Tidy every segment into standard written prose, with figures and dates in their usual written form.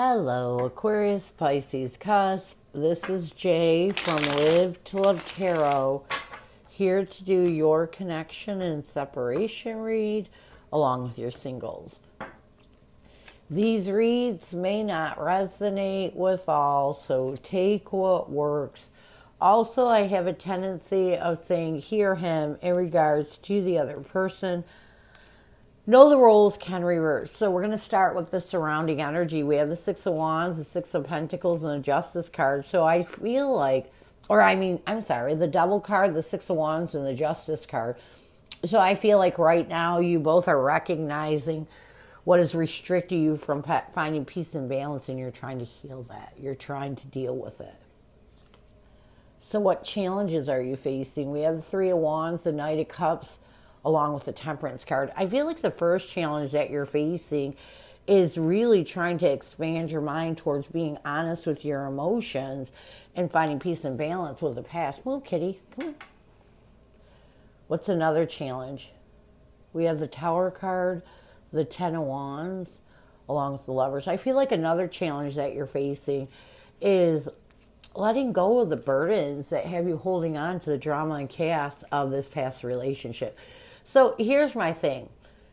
Hello, Aquarius Pisces Cusp. This is Jay from Live to Love Tarot, here to do your connection and separation read along with your singles. These reads may not resonate with all, so take what works. Also, I have a tendency of saying hear him in regards to the other person. Know the roles can reverse. So we're going to start with the surrounding energy. We have the Six of Wands, the Six of Pentacles, and the Justice card. So I feel like, the Devil card, the Six of Wands, and the Justice card. So I feel like right now you both are recognizing what is restricting you from finding peace and balance, and you're trying to heal that. You're trying to deal with it. So what challenges are you facing? We have the Three of Wands, the Knight of Cups, along with the Temperance card. I feel like the first challenge that you're facing is really trying to expand your mind towards being honest with your emotions and finding peace and balance with the past. Move, kitty. Come on. What's another challenge? We have the Tower card, the Ten of Wands, along with the Lovers. I feel like another challenge that you're facing is letting go of the burdens that have you holding on to the drama and chaos of this past relationship. So here's my thing.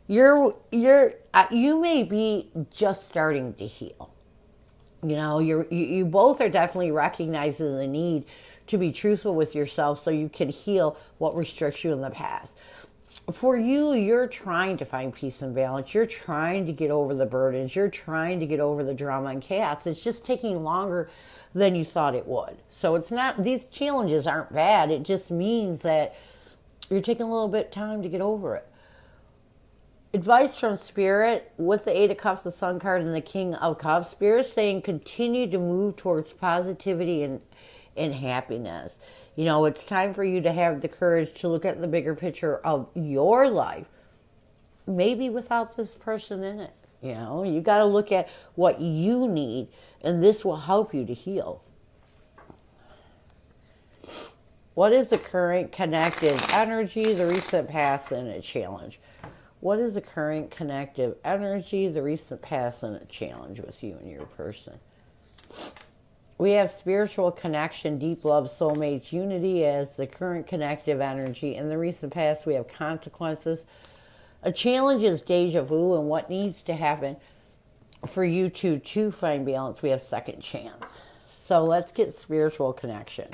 You may be just starting to heal. You know, you both are definitely recognizing the need to be truthful with yourself so you can heal what restricts you in the past. For you, you're trying to find peace and balance. You're trying to get over the burdens. You're trying to get over the drama and chaos. It's just taking longer than you thought it would. So it's not, these challenges aren't bad. It just means that you're taking a little bit of time to get over it. Advice from Spirit with the Eight of Cups, the Sun card, and the King of Cups. Spirit saying continue to move towards positivity and happiness. You know, it's time for you to have the courage to look at the bigger picture of your life, maybe without this person in it. You know, you got to look at what you need, and this will help you to heal. What is the current connective energy, the recent past, and a challenge? What is the current connective energy, the recent past, and a challenge with you and your person? We have spiritual connection, deep love, soulmates, unity as the current connective energy. In the recent past, we have consequences. A challenge is deja vu, and what needs to happen for you to find balance. We have second chance. So let's get spiritual connection.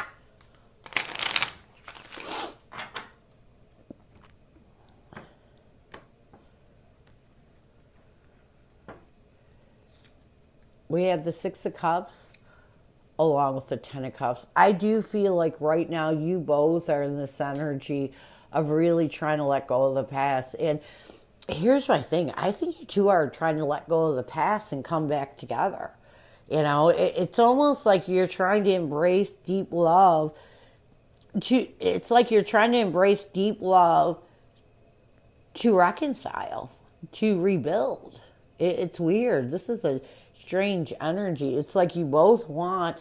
We have the Six of Cups along with the Ten of Cups. I do feel like right now you both are in this energy of really trying to let go of the past. And here's my thing. I think you two are trying to let go of the past and come back together. You know, it's almost like you're trying to embrace deep love. It's like you're trying to embrace deep love to reconcile, to rebuild. It's weird. This is a strange energy. It's like you both want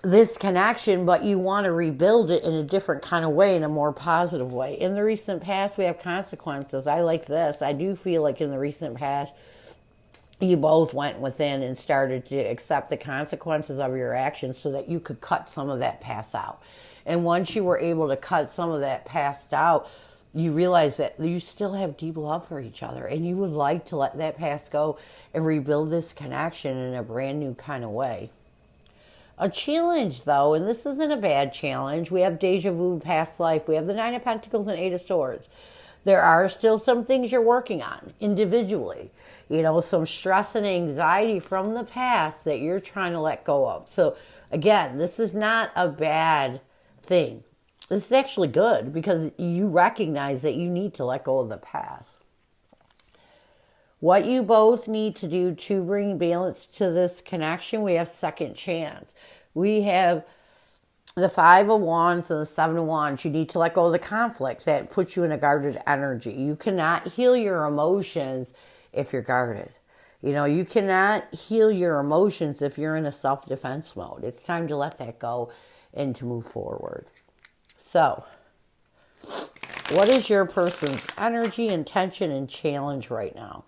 this connection, but you want to rebuild it in a different kind of way, in a more positive way. In the recent past, we have consequences. I like this. I do feel like in the recent past, you both went within and started to accept the consequences of your actions so that you could cut some of that past out. And once you were able to cut some of that past out, you realize that you still have deep love for each other, and you would like to let that past go and rebuild this connection in a brand new kind of way. A challenge, though, and this isn't a bad challenge. We have deja vu, past life. We have the Nine of Pentacles and Eight of Swords. There are still some things you're working on individually. You know, some stress and anxiety from the past that you're trying to let go of. So, again, this is not a bad thing. This is actually good because you recognize that you need to let go of the past. What you both need to do to bring balance to this connection, we have second chance. We have the Five of Wands and the Seven of Wands. You need to let go of the conflicts that put you in a guarded energy. You cannot heal your emotions if you're guarded. You know, you cannot heal your emotions if you're in a self-defense mode. It's time to let that go and to move forward. So, what is your person's energy, intention, and challenge right now?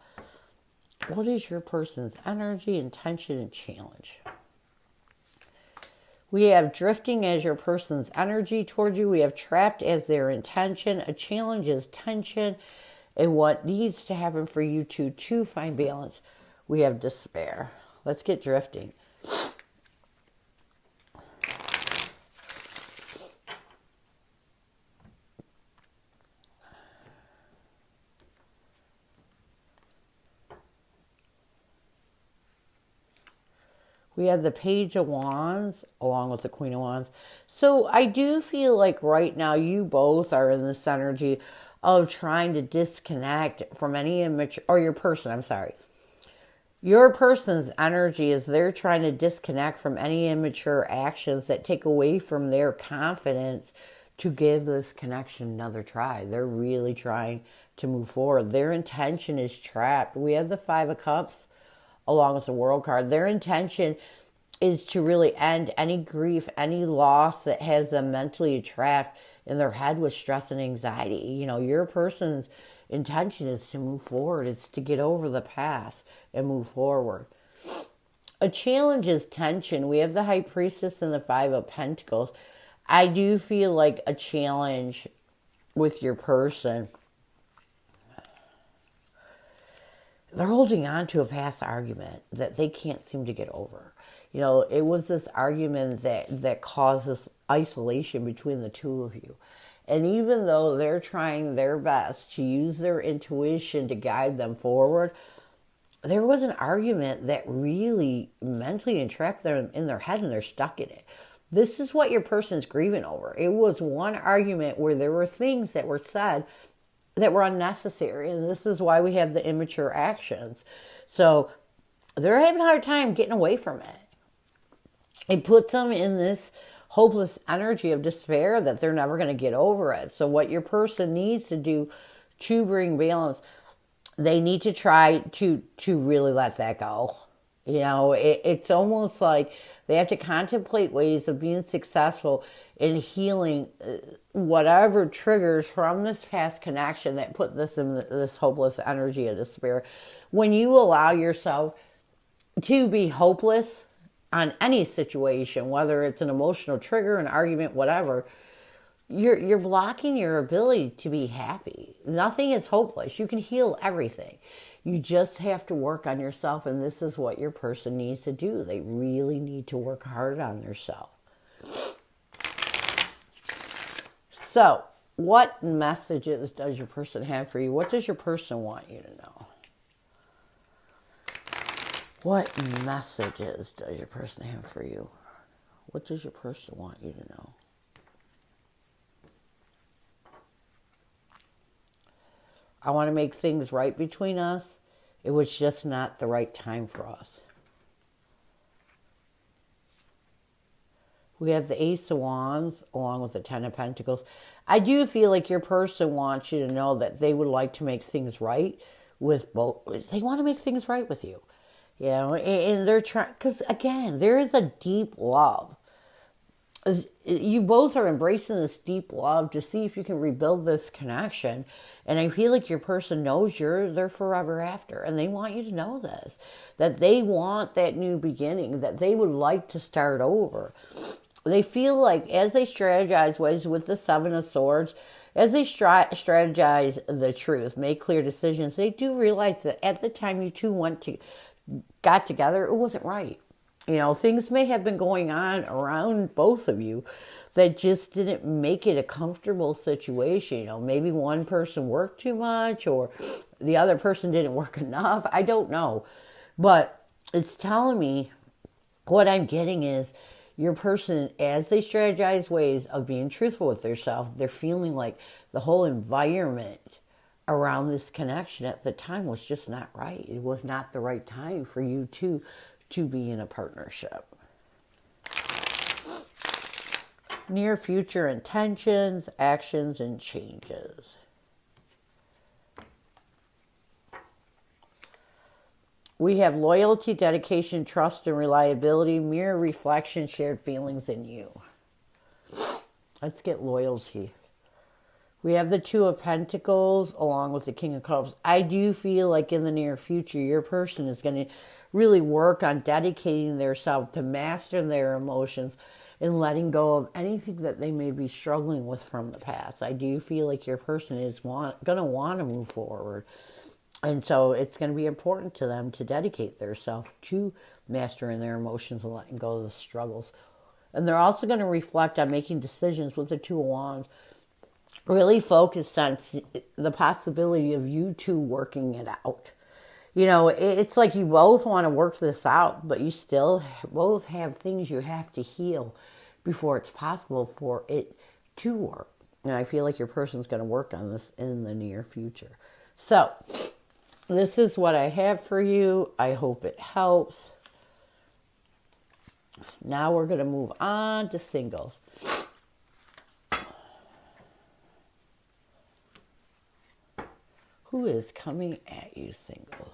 What is your person's energy, intention, and challenge? We have drifting as your person's energy toward you. We have trapped as their intention. A challenge is tension and what needs to happen for you to find balance. We have despair. Let's get drifting. We have the Page of Wands along with the Queen of Wands. So I do feel like right now you both are in this energy of trying to disconnect from any immature, or your person, I'm sorry. Your person's energy is they're trying to disconnect from any immature actions that take away from their confidence to give this connection another try. They're really trying to move forward. Their intention is trapped. We have the Five of Cups along with the World card. Their intention is to really end any grief, any loss that has them mentally trapped in their head with stress and anxiety. You know, your person's intention is to move forward. It's to get over the past and move forward. A challenge is tension. We have the High Priestess and the Five of Pentacles. I do feel like a challenge with your person. They're holding on to a past argument that they can't seem to get over. You know, it was this argument that caused this isolation between the two of you. And even though they're trying their best to use their intuition to guide them forward, there was an argument that really mentally entrapped them in their head and they're stuck in it. This is what your person's grieving over. It was one argument where there were things that were said that were unnecessary. And this is why we have the immature actions. So they're having a hard time getting away from it. It puts them in this hopeless energy of despair that they're never going to get over it. So what your person needs to do to bring balance, they need to try to really let that go. You know, it's almost like they have to contemplate ways of being successful in healing whatever triggers from this past connection that put this in this hopeless energy of despair. When you allow yourself to be hopeless on any situation, whether it's an emotional trigger, an argument, whatever, you're blocking your ability to be happy. Nothing is hopeless. You can heal everything. You just have to work on yourself, and this is what your person needs to do. They really need to work hard on themselves. So, what messages does your person have for you? What does your person want you to know? What messages does your person have for you? What does your person want you to know? I want to make things right between us. It was just not the right time for us. We have the Ace of Wands along with the Ten of Pentacles. I do feel like your person wants you to know that they would like to make things right with both. They want to make things right with you. You know, and they're trying, because again, there is a deep love. You both are embracing this deep love to see if you can rebuild this connection. And I feel like your person knows you're their forever after. And they want you to know this. That they want that new beginning. That they would like to start over. They feel like as they strategize ways with the Seven of Swords, as they strategize the truth, make clear decisions, they do realize that at the time you two got together, it wasn't right. You know, things may have been going on around both of you that just didn't make it a comfortable situation. You know, maybe one person worked too much or the other person didn't work enough. I don't know. But it's telling me what I'm getting is your person, as they strategize ways of being truthful with themselves, they're feeling like the whole environment around this connection at the time was just not right. It was not the right time for you to be in a partnership. Near future intentions, actions, and changes. We have loyalty, dedication, trust, and reliability, mirror reflection, shared feelings in you. Let's get loyalty. We have the Two of Pentacles along with the King of Cups. I do feel like in the near future, your person is going to really work on dedicating themselves to master their emotions and letting go of anything that they may be struggling with from the past. I do feel like your person is going to want to move forward. And so it's going to be important to them to dedicate themselves to mastering their emotions and letting go of the struggles. And they're also going to reflect on making decisions with the Two of Wands. Really focused on the possibility of you two working it out. You know, it's like you both want to work this out, but you still both have things you have to heal before it's possible for it to work. And I feel like your person's going to work on this in the near future. So, this is what I have for you. I hope it helps. Now we're going to move on to singles. Who is coming at you, single?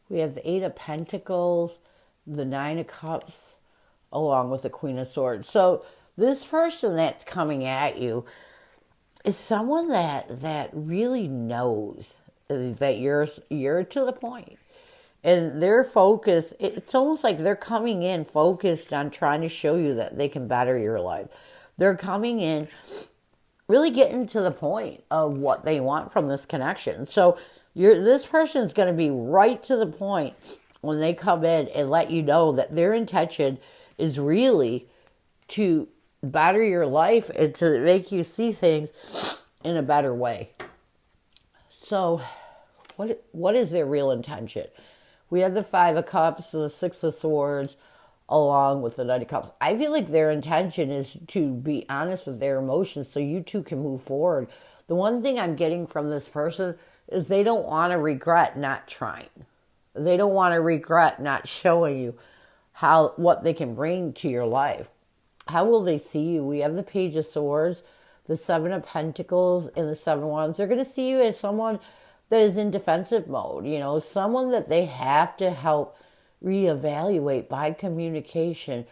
We have the Eight of Pentacles, the Nine of Cups, along with the Queen of Swords. So this person that's coming at you is someone that really knows that you're to the point. And their focus, it's almost like they're coming in focused on trying to show you that they can better your life. They're coming in really getting to the point of what they want from this connection. So this person is going to be right to the point when they come in and let you know that their intention is really to better your life and to make you see things in a better way. So what is their real intention? We have the Five of Cups, the Six of Swords, along with the Knight of Cups. I feel like their intention is to be honest with their emotions so you two can move forward. The one thing I'm getting from this person is they don't want to regret not trying. They don't want to regret not showing you what they can bring to your life. How will they see you? We have the Page of Swords, the Seven of Pentacles, and the Seven of Wands. They're going to see you as someone that is in defensive mode, someone that they have to help reevaluate by communication.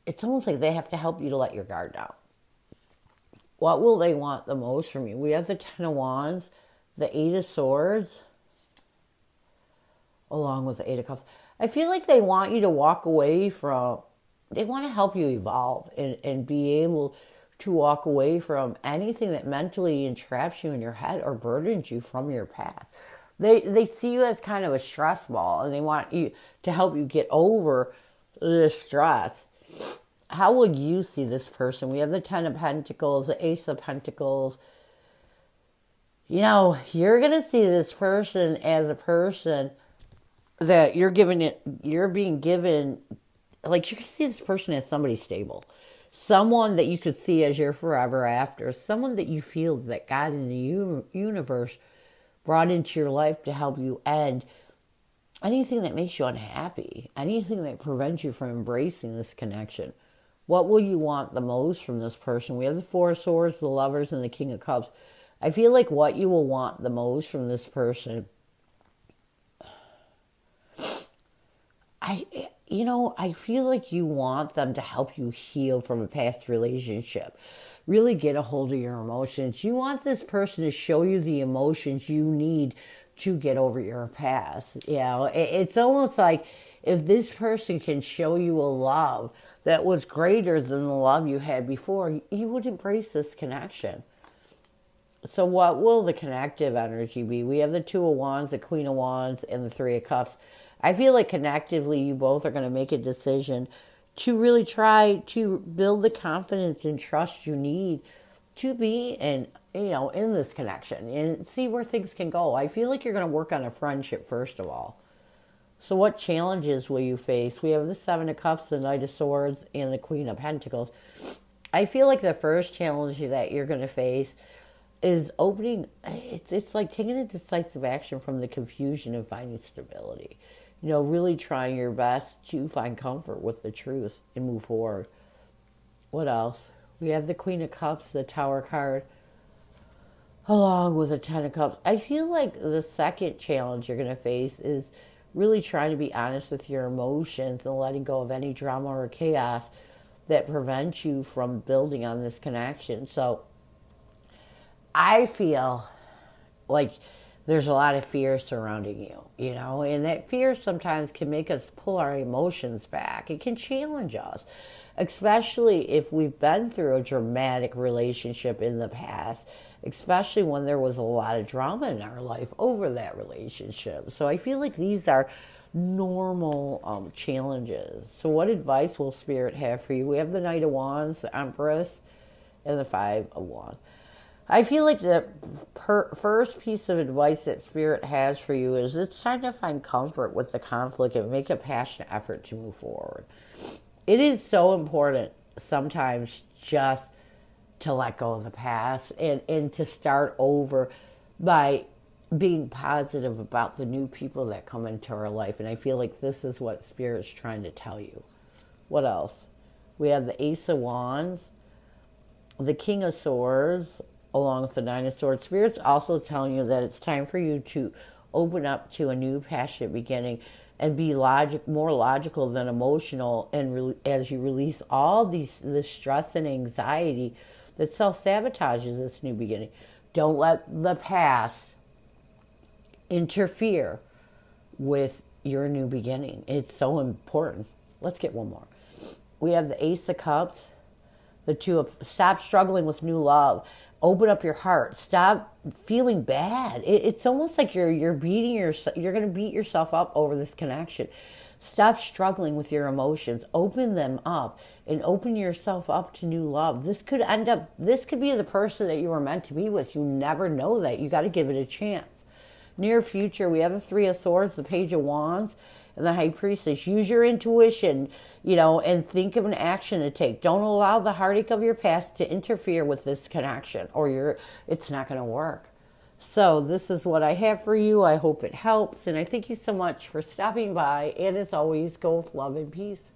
It's almost like they have to help you to let your guard down. What will they want the most from you? We have the Ten of Wands, the Eight of Swords, along with the Eight of Cups. I feel like they want you to walk away from, they want to help you evolve and be able to walk away from anything that mentally entraps you in your head or burdens you from your past. They see you as kind of a stress ball, and they want you to help you get over the stress. How will you see this person? We have the Ten of Pentacles, the Ace of Pentacles. You're going to see this person as a person that you're being given, like you can see this person as somebody stable. Someone that you could see as your forever after. Someone that you feel that God in the universe brought into your life to help you end anything that makes you unhappy. Anything that prevents you from embracing this connection. What will you want the most from this person? We have the Four of Swords, the Lovers, and the King of Cups. I feel like what you will want the most from this person, I feel like you want them to help you heal from a past relationship. Really get a hold of your emotions. You want this person to show you the emotions you need to get over your past. It's almost like if this person can show you a love that was greater than the love you had before, you would embrace this connection. So what will the connective energy be? We have the Two of Wands, the Queen of Wands, and the Three of Cups. I feel like connectively you both are going to make a decision to really try to build the confidence and trust you need to be in this connection and see where things can go. I feel like you're going to work on a friendship first of all. So what challenges will you face? We have the Seven of Cups, the Knight of Swords, and the Queen of Pentacles. I feel like the first challenge that you're going to face is opening, it's like taking a decisive action from the confusion and finding stability. Really trying your best to find comfort with the truth and move forward. What else? We have the Queen of Cups, the Tower card, along with a Ten of Cups. I feel like the second challenge you're going to face is really trying to be honest with your emotions and letting go of any drama or chaos that prevents you from building on this connection. So I feel like there's a lot of fear surrounding you, and that fear sometimes can make us pull our emotions back. It can challenge us, especially if we've been through a dramatic relationship in the past, especially when there was a lot of drama in our life over that relationship. So I feel like these are normal challenges. So what advice will Spirit have for you? We have the Knight of Wands, the Empress, and the Five of Wands. I feel like the first piece of advice that Spirit has for you is it's time to find comfort with the conflict and make a passionate effort to move forward. It is so important sometimes just to let go of the past and to start over by being positive about the new people that come into our life. And I feel like this is what Spirit's trying to tell you. What else? We have the Ace of Wands, the King of Swords, along with the Nine of Swords. Spirit's also telling you that it's time for you to open up to a new passionate beginning and be more logical than emotional, and as you release all this stress and anxiety that self-sabotages this new beginning. Don't let the past interfere with your new beginning. It's so important. Let's get one more. We have the Ace of Cups, the Two of... Stop struggling with new love. Open up your heart. Stop feeling bad. It's almost like you're beating yourself. You're going to beat yourself up over this connection. Stop struggling with your emotions. Open them up and open yourself up to new love. This could be the person that you were meant to be with. You never know that. You got to give it a chance. Near future, we have the Three of Swords, the Page of Wands, and the High Priestess. Use your intuition, and think of an action to take. Don't allow the heartache of your past to interfere with this connection, or it's not going to work. So this is what I have for you. I hope it helps, and I thank you so much for stopping by. And as always, go with love and peace.